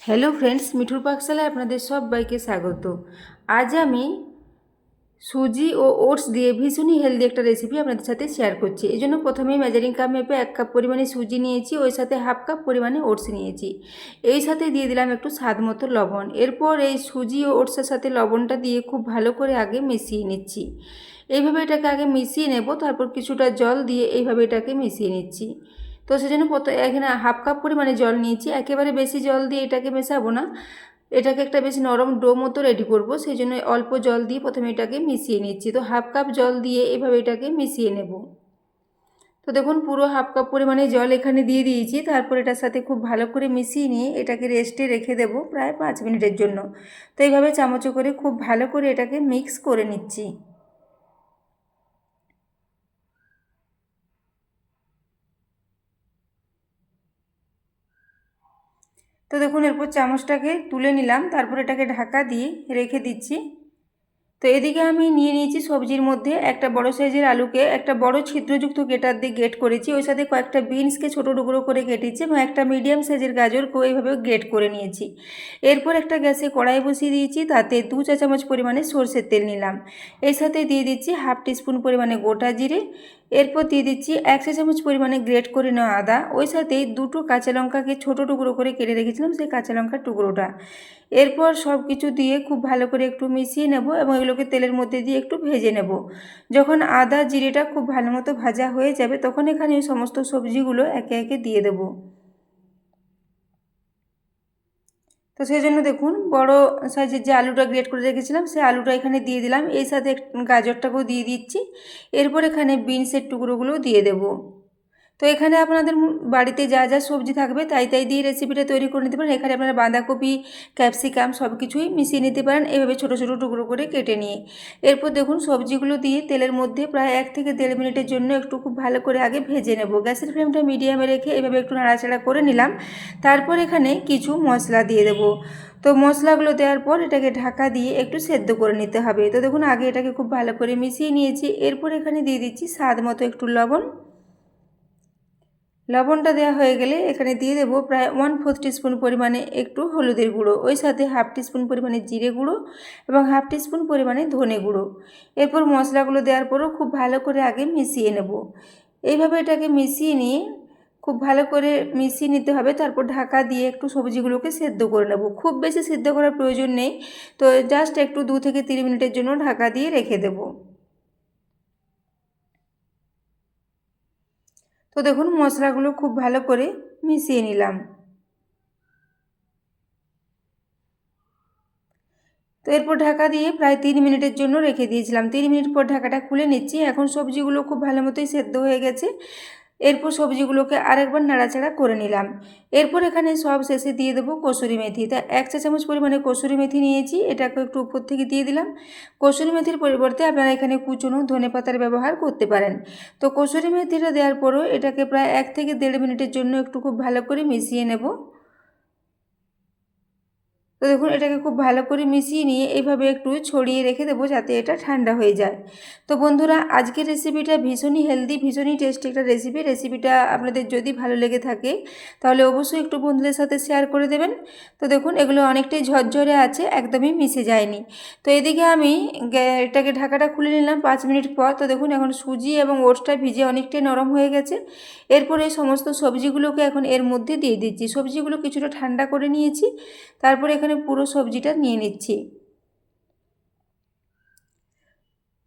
Hello friends, মিঠুর পাকশালায় আপনাদের সবাইকে স্বাগত। আজ আমি সুজি ও ওটস দিয়ে ভীষণই হেলদি একটা রেসিপি আপনাদের সাথে শেয়ার করছি। এই জন্য প্রথমেই মেজারিং কাপ মেপে 1 কাপ পরিমাণে সুজি নিয়েছি, ওই সাথে হাফ কাপ পরিমাণে ওটস নিয়েছি। এই সাথে দিয়ে দিলাম একটু স্বাদ মতো লবণ। এরপর এই সুজি ও ওটসের সাথে লবণটা দিয়ে খুব ভালো করে আগে মিশিয়ে নিচ্ছি। এইভাবে এটাকে আগে মিশিয়ে নেব, তারপর কিছুটা জল দিয়ে এইভাবে এটাকে মিশিয়ে নিচ্ছি। তো সেজন্য এখানে হাফ কাপ পরিমাণে জল নিয়েছি, একেবারে বেশি জল দিয়ে এটাকে মেশাবো না। এটাকে একটা বেশ নরম ডো মতো রেডি করব, সেই জন্য অল্প জল দিয়ে প্রথমে এটাকে মিশিয়ে নিচ্ছি। তো হাফ কাপ জল দিয়ে এভাবে এটাকে মিশিয়ে নেব। তো দেখুন পুরো হাফ কাপ পরিমাণে জল এখানে দিয়ে দিয়েছি। তারপর এটার সাথে খুব ভালো করে মিশিয়ে নিয়ে এটাকে রেস্টে রেখে দেব প্রায় 5 মিনিটের জন্য। তো এইভাবে চামচে করে খুব ভালো করে এটাকে মিক্স করে নিচ্ছি। তো দেখুন এরপর চামচটাকে তুলে নিলাম, তারপর এটাকে ঢাকা দিয়ে রেখে দিচ্ছি। তো এদিকে আমি নিয়ে নিয়েছি সবজির মধ্যে একটা বড় সাইজের আলুকে একটা বড় ছিদ্রযুক্ত গ্রেটার দিয়ে গ্রেট করেছি, ওই সাথে কয়েকটা বিনসকে ছোটো টুকরো করে কেটেছি এবং একটা মিডিয়াম সাইজের গাজরকেও এইভাবে গ্রেট করে নিয়েছি। এরপর একটা গ্যাসে কড়াই বসিয়ে দিয়েছি, তাতে 2 চা চামচ পরিমাণে সরষের তেল নিলাম। এর সাথে দিয়ে দিচ্ছি হাফ টিস্পুন পরিমাণে গোটা জিরে। এরপর দিয়ে দিচ্ছি 1 চা চামচ পরিমাণে গ্রেট করে নেওয়া আদা, ওই সাথেই 2টো কাঁচা লঙ্কাকে ছোটো টুকরো করে কেটে রেখেছিলাম সেই কাঁচা লঙ্কার টুকরোটা। এরপর সব কিছু দিয়ে খুব ভালো করে একটু মিশিয়ে নেব এবং এগুলোকে তেলের মধ্যে দিয়ে একটু ভেজে নেব। যখন আদা জিরেটা খুব ভালো মতো ভাজা হয়ে যাবে, তখন এখানে সমস্ত সবজিগুলো একে একে দিয়ে দেব। তো সেই জন্য দেখুন বড় সাইজের যে আলুটা গ্রেট করে রেখেছিলাম সেই আলুটা এখানে দিয়ে দিলাম, এর সাথে গাজরটাকেও দিয়ে দিচ্ছি। এরপর এখানে বিনসের টুকরোগুলোও দিয়ে দেবো। তো এখানে আপনাদের বাড়িতে যা যা সবজি থাকবে তাই তাই দিয়ে রেসিপিটা তৈরি করে নিতে পারেন। এখানে আপনারা বাঁধাকপি, ক্যাপসিকাম সব কিছুই মিশিয়ে নিতে পারেন এভাবে ছোটো ছোটো টুকরো করে কেটে নিয়ে। এরপর দেখুন সবজিগুলো দিয়ে তেলের মধ্যে প্রায় 1 থেকে 1.5 মিনিটের জন্য একটু খুব ভালো করে আগে ভেজে নেব। গ্যাসের ফ্লেমটা মিডিয়ামে রেখে এভাবে একটু নাড়াচাড়া করে নিলাম। তারপর এখানে কিছু মশলা দিয়ে দেবো। তো মশলাগুলো দেওয়ার পর এটাকে ঢাকা দিয়ে একটু সেদ্ধ করে নিতে হবে। তো দেখুন আগে এটাকে খুব ভালো করে মিশিয়ে নিয়েছি। এরপর এখানে দিয়ে দিচ্ছি স্বাদ মতো একটু লবণ। লবণটা দেওয়া হয়ে গেলে এখানে দিয়ে দেবো প্রায় 1/4 টিস্পুন পরিমাণে একটু হলুদের গুঁড়ো, ওই সাথে হাফ টিস্পুন পরিমাণে জিরে গুঁড়ো এবং হাফ টিস্পুন পরিমাণে ধনে গুঁড়ো। এরপর মশলাগুলো দেওয়ার পরও খুব ভালো করে আগে মিশিয়ে নেব। এইভাবে এটাকে মিশিয়ে নিয়ে খুব ভালো করে মিশিয়ে নিতে হবে। তারপর ঢাকা দিয়ে একটু সবজিগুলোকে সেদ্ধ করে নেব। খুব বেশি সেদ্ধ করার প্রয়োজন নেই, তো জাস্ট একটু 2 থেকে 3 মিনিটের জন্য ঢাকা দিয়ে রেখে দেবো। তো দেখুন মশলাগুলো খুব ভালো করে মিশিয়ে নিলাম। তো এরপর ঢাকা দিয়ে প্রায় 3 মিনিটের জন্য রেখে দিয়েছিলাম। 3 মিনিট পর ঢাকাটা খুলে নিচ্ছি। এখন সবজিগুলো খুব ভালো মতোই সেদ্ধ হয়ে গেছে। এরপর সবজিগুলোকে আরেকবার নাড়াচাড়া করে নিলাম। এরপর এখানে সব শেষে দিয়ে দেবো কসুরি মেথি। তা 1 চা চামচ পরিমাণে কসুরি মেথি নিয়েছি, এটাকে একটু উপর থেকে দিয়ে দিলাম। কসুরি মেথির পরিবর্তে আপনারা এখানে কুচনো ধনেপাতার ব্যবহার করতে পারেন। তো কসুরি মেথিটা দেওয়ার পরও এটাকে প্রায় 1 থেকে 1.5 মিনিটের জন্য একটু খুব ভালো করে মিশিয়ে নেব। তো দেখুন এটাকে খুব ভালো করে মিশিয়ে নিয়ে এইভাবে একটু ছড়িয়ে রেখে দেবো যাতে এটা ঠান্ডা হয়ে যায়। তো বন্ধুরা আজকের রেসিপিটা ভীষণই হেলদি, ভীষণই টেস্টি একটা রেসিপিটা আপনাদের যদি ভালো লেগে থাকে তাহলে অবশ্যই একটু বন্ধুদের সাথে শেয়ার করে দেবেন। তো দেখুন এগুলো অনেকটাই ঝরঝরে আছে, একদমই মিশে যায়নি। তো এদিকে আমি এটাকে ঢাকাটা খুলে নিলাম 5 মিনিট পর। তো দেখুন এখন সুজি এবং ওটসটা ভিজে অনেকটাই নরম হয়ে গেছে। এরপর এই সমস্ত সবজিগুলোকে এখন এর মধ্যে দিয়ে দিচ্ছি। সবজিগুলো কিছুটা ঠান্ডা করে নিয়েছি, তারপরে এখানে পুরো সবজিটা নিয়ে নিচ্ছি।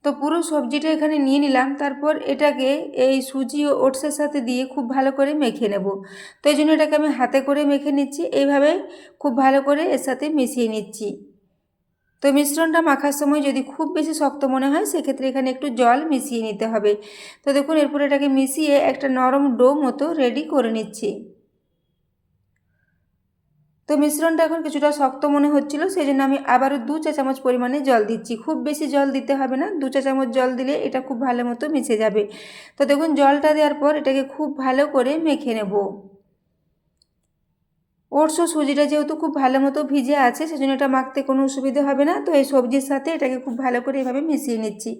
তো পুরো সবজিটা এখানে নিয়ে নিলাম, তারপর এটাকে এই সুজি ও ওটসের সাথে দিয়ে খুব ভালো করে মেখে নেব। তো এই জন্য এটাকে আমি হাতে করে মেখে নিচ্ছি, এইভাবে খুব ভালো করে এর সাথে মিশিয়ে নিচ্ছি। তো মিশ্রণটা মাখার সময় যদি খুব বেশি শক্ত মনে হয় সেক্ষেত্রে এখানে একটু জল মিশিয়ে নিতে হবে। তো দেখুন এরপর এটাকে মিশিয়ে একটা নরম ডো মতো রেডি করে নিচ্ছি। তো মিশ্রণটা এখন কিছুটা শক্ত মনে হচ্ছিল, সেই জন্য আমি আবারও 2 চা চামচ পরিমাণে জল দিচ্ছি। খুব বেশি জল দিতে হবে না, 2 চা চামচ জল দিলে এটা খুব ভালো মতো মিশে যাবে। তো দেখুন জলটা দেওয়ার পর এটাকে খুব ভালো করে মেখে নেব। ওটস ও সুজিটা যেহেতু খুব ভালো মতো ভিজে আছে সেজন্য এটা মাখতে কোনো অসুবিধা হবে না। তো এই সবজির সাথে এটাকে খুব ভালো করে এভাবে মিশিয়ে নিচ্ছি।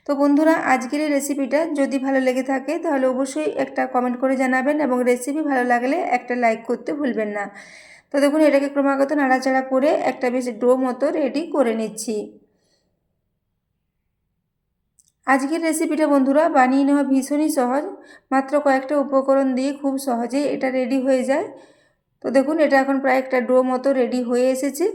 তো বন্ধুরা আজকের এই রেসিপিটা যদি ভালো লেগে থাকে তাহলে অবশ্যই একটা কমেন্ট করে জানাবেন এবং রেসিপি ভালো লাগলে একটা লাইক করতে ভুলবেন না। তো দেখুন এটাকে ক্রমাগত নাড়াচাড়া করে একটা বেশ ডো মতো রেডি করে নিচ্ছি। আজকের রেসিপিটা বন্ধুরা বানিয়ে নেওয়া ভীষণই সহজ, মাত্র কয়েকটা উপকরণ দিয়ে খুব সহজেই এটা রেডি হয়ে যায়। তো দেখুন এটা এখন প্রায় একটা ডো মতো রেডি হয়ে এসেছে।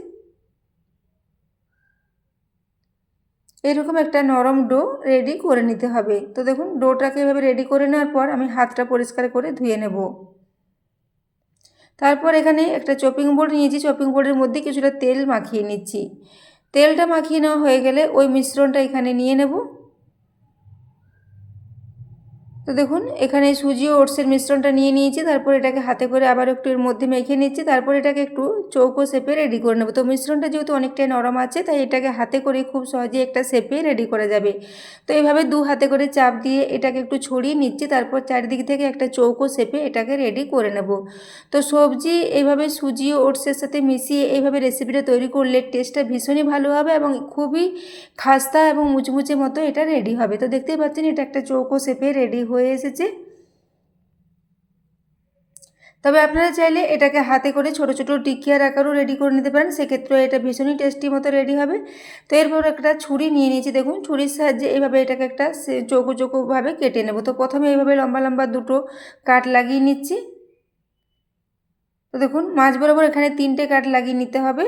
এরকম একটা নরম ডো রেডি করে নিতে হবে। তো দেখুন ডোটাকে এভাবে রেডি করে নেওয়ার পর আমি হাতটা পরিষ্কার করে ধুয়ে নেব। তারপর এখানে একটা চপিং বোর্ড নিয়েছি, চপিং বোর্ডের মধ্যে কিছুটা তেল মাখিয়ে নিচ্ছি। তেলটা মাখিয়ে নেওয়া হয়ে গেলে ওই মিশ্রণটা এখানে নিয়ে নেব। তো দেখুন এখানে সুজি ও ওটসের মিশ্রণটা নিয়ে নিয়েছি, তারপর এটাকে হাতে করে আবার একটু এর মধ্যে মেখে নিচ্ছি, তারপর এটাকে একটু চৌকো শেপে রেডি করে নেব। তো মিশ্রণটা যেহেতু অনেকটাই নরম আছে তাই এটাকে হাতে করে খুব সহজে একটা শেপে রেডি করা যাবে। তো এইভাবে দু হাতে করে চাপ দিয়ে এটাকে একটু ছড়িয়ে নিচ্ছি, তারপর চারিদিক থেকে একটা চৌকো শেপে এটাকে রেডি করে নেব। তো সবজি এইভাবে সুজি ও ওটসের সাথে মিশিয়ে এইভাবে রেসিপিটা তৈরি করলে টেস্টটা ভীষণই ভালো হবে এবং খুবই খাস্তা এবং মুচমুচে মতো এটা রেডি হবে। তো দেখতেই পাচ্ছেন এটা একটা চৌকো শেপে রেডি হয়ে এসেছে। তবে আপনারা চাইলে এটাকে হাতে করে ছোট ছোট টিকিয়ার আকারও রেডি করে নিতে পারেন, সেক্ষেত্রে এটা ভীষণই টেস্টি মতো রেডি হবে। তো এরপর একটা ছুরি নিয়ে নিয়েছি, দেখুন ছুরির সাহায্যে এইভাবে এটাকে একটা চৌকো চৌকোভাবে কেটে নেব। তো প্রথমে এইভাবে লম্বা লম্বা দুটো কাট লাগিয়ে নিচ্ছি। তো দেখুন মাঝ বরাবর এখানে 3টে কাট লাগিয়ে নিতে হবে।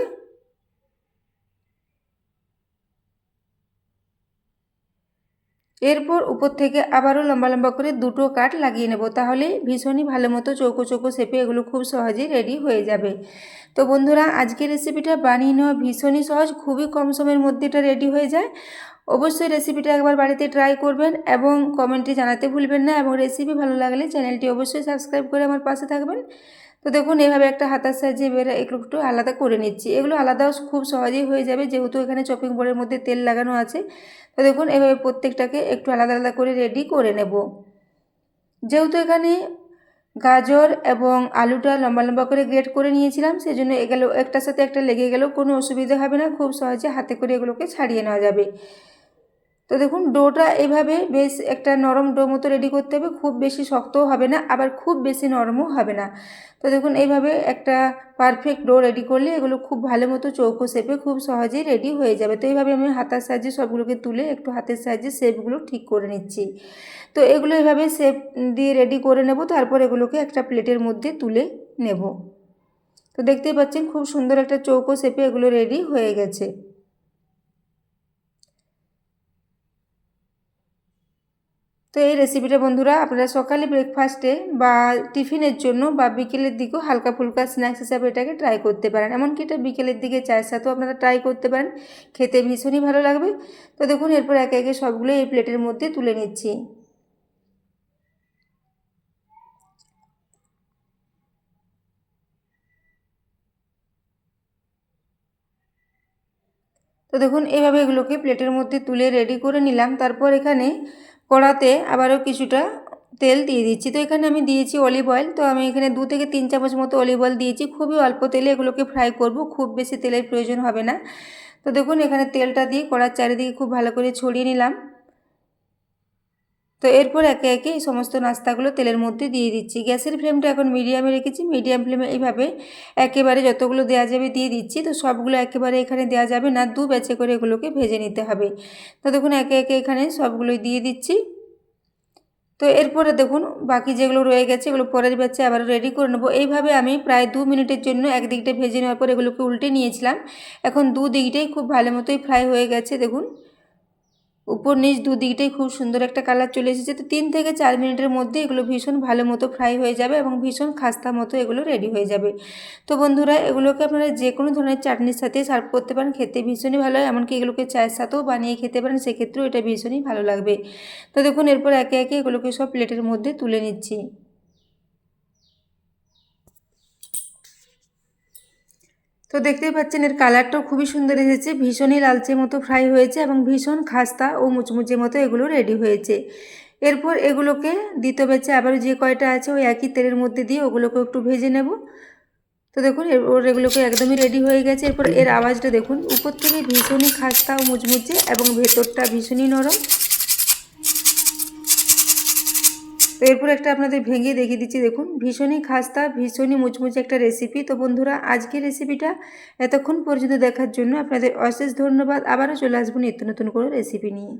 এরপর উপর থেকে আবারও লম্বা লম্বা করে দুটো কাট লাগিয়ে নেব, তাহলে ভীষণই ভালো মতো চৌকো চৌকো শেপে এগুলো খুব সহজেই রেডি হয়ে যাবে। তো বন্ধুরা আজকের রেসিপিটা বানিয়ে নেওয়া ভীষণই সহজ, খুবই কম সময়ের মধ্যে এটা রেডি হয়ে যায়। অবশ্যই রেসিপিটা একবার বাড়িতে ট্রাই করবেন এবং কমেন্টে জানাতে ভুলবেন না, এবং রেসিপি ভালো লাগলে চ্যানেলটি অবশ্যই সাবস্ক্রাইব করে আমার পাশে থাকবেন। তো দেখুন এইভাবে একটা হাতার সাহায্যে এবারে এগুলো একটু আলাদা করে নিচ্ছি। এগুলো আলাদাও খুব সহজেই হয়ে যাবে যেহেতু এখানে চপিং বোর্ডের মধ্যে তেল লাগানো আছে। তো দেখুন এভাবে প্রত্যেকটাকে একটু আলাদা আলাদা করে রেডি করে নেব। যেহেতু এখানে গাজর এবং আলুটা লম্বা লম্বা করে গ্রেট করে নিয়েছিলাম, সেজন্য এগুলো একটার সাথে একটা লেগে গেলেও কোনো অসুবিধা হবে না, খুব সহজে হাতে করে এগুলোকে ছাড়িয়ে নেওয়া যাবে। তো দেখুন ডোটা এভাবে বেশ একটা নরম ডো মতো রেডি করতে হবে, খুব বেশি শক্তও হবে না আবার খুব বেশি নরমও হবে না। তো দেখুন এইভাবে একটা পারফেক্ট ডো রেডি করলে এগুলো খুব ভালো মতো চৌকো শেপে খুব সহজেই রেডি হয়ে যাবে। তো এইভাবে আমি হাতার সাহায্যে সবগুলোকে তুলে একটু হাতের সাহায্যে শেপগুলো ঠিক করে নিচ্ছি। তো এগুলো এভাবে শেপ দিয়ে রেডি করে নেব, তারপর এগুলোকে একটা প্লেটের মধ্যে তুলে নেব। তো দেখতেই পাচ্ছেন খুব সুন্দর একটা চৌকো শেপে এগুলো রেডি হয়ে গেছে। তো এই রেসিপিটা বন্ধুরা আপনারা সকালে ব্রেকফাস্টে বা টিফিনের জন্য বা বিকেলের দিকেও হালকা ফুলকা স্ন্যাক্স হিসাবে এটাকে ট্রাই করতে পারেন, এমনকি এটা বিকেলের দিকে চায়ের সাথেও আপনারা ট্রাই করতে পারেন, খেতে ভীষণই ভালো লাগবে। তো দেখুন এরপর একে একে সবগুলো এই প্লেটের মধ্যে তুলে নিচ্ছি। তো দেখুন এইভাবে এগুলোকে প্লেটের মধ্যে তুলে রেডি করে নিলাম। তারপর এখানে কড়াতে আবারও কিছুটা তেল দিয়ে দিচ্ছি। তো এখানে আমি দিয়েছি অলিভ অয়েল। তো আমি এখানে 2 থেকে 3 চামচ মতো অলিভ অয়েল দিয়েছি, খুবই অল্প তেলে এগুলোকে ফ্রাই করব, খুব বেশি তেলের প্রয়োজন হবে না। তো দেখুন এখানে তেলটা দিয়ে কড়ার চারিদিকে খুব ভালো করে ছড়িয়ে নিলাম। তো এরপর একে একে এই সমস্ত নাস্তাগুলো তেলের মধ্যে দিয়ে দিচ্ছি। গ্যাসের ফ্লেমটা এখন মিডিয়ামে রেখেছি, মিডিয়াম ফ্লেমে এইভাবে একেবারে যতগুলো দেওয়া যাবে দিয়ে দিচ্ছি। তো সবগুলো একেবারে এখানে দেওয়া যাবে না, দু ব্যাচে করে এগুলোকে ভেজে নিতে হবে। তো দেখুন একে একে এখানে সবগুলোই দিয়ে দিচ্ছি। তো এরপরে দেখুন বাকি যেগুলো রয়ে গেছে এগুলো পরের ব্যাচে আবার রেডি করে নেবো। এইভাবে আমি প্রায় 2 মিনিটের জন্য একদিকটা ভেজে নেওয়ার পর এগুলোকে উল্টে নিয়েছিলাম। এখন দুদিকটাই খুব ভালো মতোই ফ্রাই হয়ে গেছে। দেখুন উপর নিচ দুদিকটাই খুব সুন্দর একটা কালার চলে এসেছে। তো 3 থেকে 4 মিনিটের মধ্যে এগুলো ভীষণ ভালো মতো ফ্রাই হয়ে যাবে এবং ভীষণ খাস্তা মতো এগুলো রেডি হয়ে যাবে। তো বন্ধুরা এগুলোকে আপনারা যে কোনো ধরনের চাটনির সাথে সার্ভ করতে পারেন, খেতে ভীষণই ভালো হয়, এমনকি এগুলোকে চায়ের সাথেও বানিয়ে খেতে পারেন, সেক্ষেত্রেও এটা ভীষণই ভালো লাগবে। তো দেখুন এরপর একে একে এগুলোকে সব প্লেটের মধ্যে তুলে নিচ্ছি। তো দেখতেই পাচ্ছেন এর কালারটাও খুবই সুন্দর এসেছে, ভীষণই লালচে মতো ফ্রাই হয়েছে এবং ভীষণ খাস্তা ও মুচমুচে মতো এগুলো রেডি হয়েছে। এরপর এগুলোকে দ্বিতীয় ব্যাচে আবার যে কয়টা আছে ওই একই তেলের মধ্যে দিয়ে ওগুলোকে একটু ভেজে নেব। তো দেখুন এগুলোকে একদমই রেডি হয়ে গেছে। এরপর এর আওয়াজটা দেখুন, উপর থেকে ভীষণই খাস্তা ও মুচমুচে এবং ভেতরটা ভীষণই নরম। তো এরপর একটা আপনাদের ভেঙে দেখিয়ে দিচ্ছি, দেখুন ভীষণই খাস্তা, ভীষণই মুচমুচে একটা রেসিপি। তো বন্ধুরা, আজকের রেসিপিটা এতক্ষণ পর্যন্ত দেখার জন্য আপনাদের অশেষ ধন্যবাদ। আবারও চলে আসবো নিত্য নতুন কোনো রেসিপি নিয়ে।